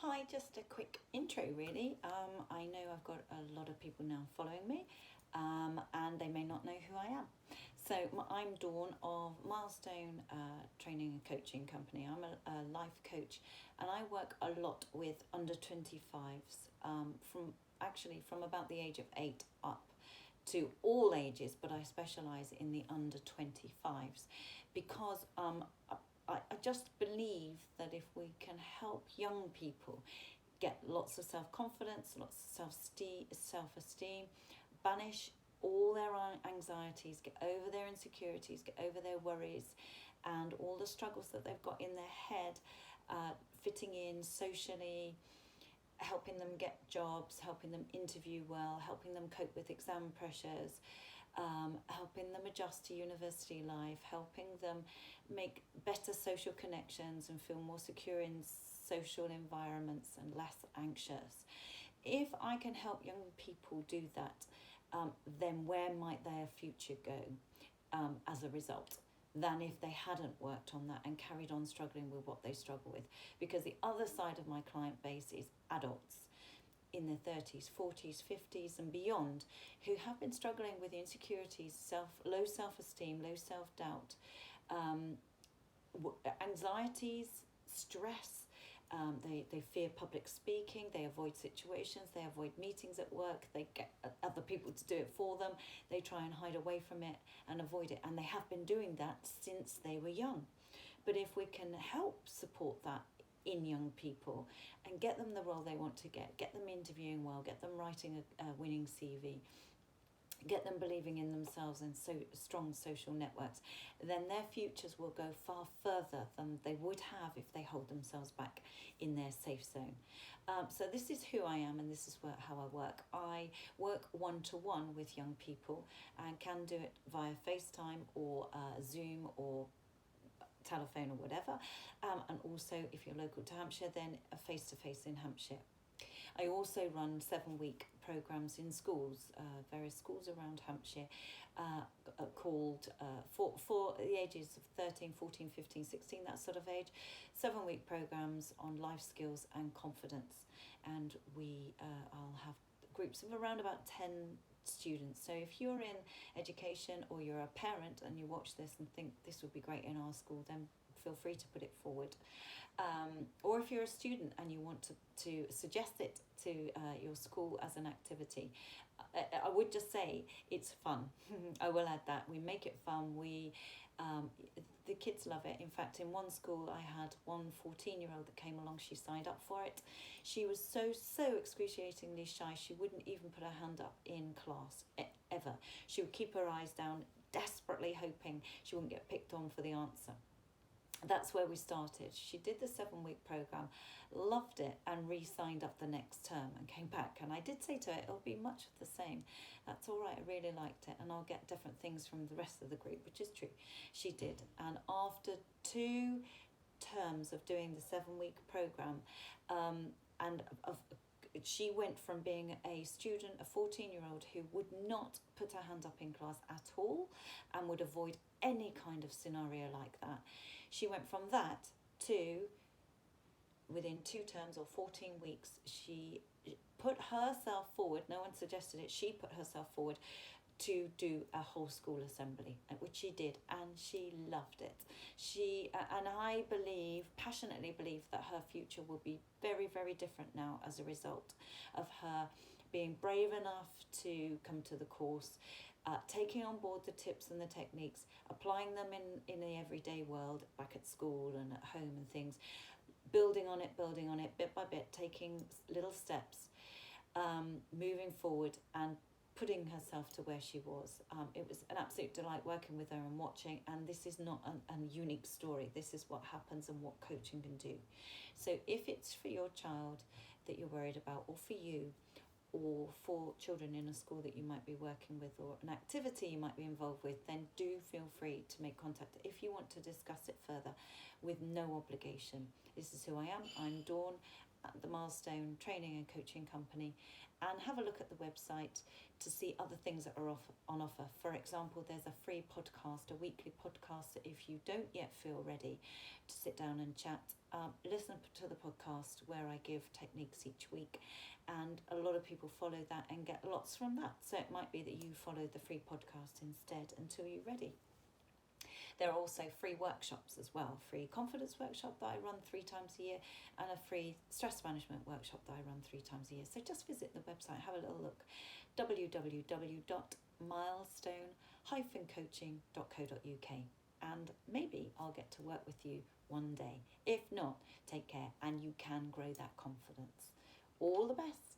Hi, just a quick intro really. I know I've got a lot of people now following me and they may not know who I am. So I'm Dawn of Milestone Training and Coaching Company. I'm a life coach and I work a lot with under 25s from about the age of 8 up to all ages, but I specialise in the under 25s because I just believe that if we can help young people get lots of self-confidence, lots of self-esteem, banish all their anxieties, get over their insecurities, get over their worries and all the struggles that they've got in their head, fitting in socially, helping them get jobs, helping them interview well, helping them cope with exam pressures, helping them adjust to university life, helping them make better social connections and feel more secure in social environments and less anxious. If I can help young people do that, then where might their future go as a result? Than if they hadn't worked on that and carried on struggling with what they struggle with. Because the other side of my client base is adults in their 30s, 40s, 50s and beyond who have been struggling with insecurities, low self-esteem, low self-doubt, anxieties, stress. They fear public speaking, they avoid situations, they avoid meetings at work, they get other people to do it for them, they try and hide away from it and avoid it, and they have been doing that since they were young. But if we can help support that in young people and get them the role they want to get them interviewing well, get them writing a winning CV, get them believing in themselves and so strong social networks, then their futures will go far further than they would have if they hold themselves back in their safe zone. So this is who I am and this is how I work. I work one-to-one with young people and can do it via FaceTime or Zoom or telephone or whatever, and also if you're local to Hampshire, then a face-to-face in Hampshire. I also run 7-week programmes in schools, various schools around Hampshire, called for the ages of 13, 14, 15, 16, that sort of age, 7-week programmes on life skills and confidence. And I'll have groups of around about 10 students. So if you're in education or you're a parent and you watch this and think this would be great in our school, then feel free to put it forward. Or if you're a student and you want to suggest it to your school as an activity, I would just say it's fun. I will add that. We make it fun. The kids love it. In fact, in one school I had one 14-year-old that came along. She signed up for it. She was so excruciatingly shy she wouldn't even put her hand up in class ever. She would keep her eyes down, desperately hoping she wouldn't get picked on for the answer. That's where we started. She did the 7-week programme, loved it and re-signed up the next term and came back. And I did say to her, it'll be much of the same. That's all right, I really liked it and I'll get different things from the rest of the group, which is true. She did. And after 2 terms of doing the 7-week programme, she went from being a student, a 14-year-old who would not put her hand up in class at all and would avoid any kind of scenario like that. She went from that to, within 2 terms or 14 weeks, she put herself forward, no one suggested it, she put herself forward to do a whole school assembly, which she did, and she loved it. And I passionately believe that her future will be very, very different now as a result of her being brave enough to come to the course, taking on board the tips and the techniques, applying them in the everyday world, back at school and at home and things, building on it, bit by bit, taking little steps, moving forward and putting herself to where she was. It was an absolute delight working with her and watching, and this is not a unique story. This is what happens and what coaching can do. So if it's for your child that you're worried about, or for you, or for children in a school that you might be working with, or an activity you might be involved with, then do feel free to make contact if you want to discuss it further with no obligation. This is who I am. I'm Dawn. at the Milestone Training and Coaching Company, and have a look at the website to see other things that are on offer. For example, there's a free podcast, a weekly podcast, that if you don't yet feel ready to sit down and chat, listen to the podcast where I give techniques each week, and a lot of people follow that and get lots from that. So it might be that you follow the free podcast instead until you're ready. There are also free workshops as well, free confidence workshop that I run 3 times a year, and a free stress management workshop that I run 3 times a year. So just visit the website, have a little look, www.milestone-coaching.co.uk, and maybe I'll get to work with you one day. If not, take care, and you can grow that confidence. All the best.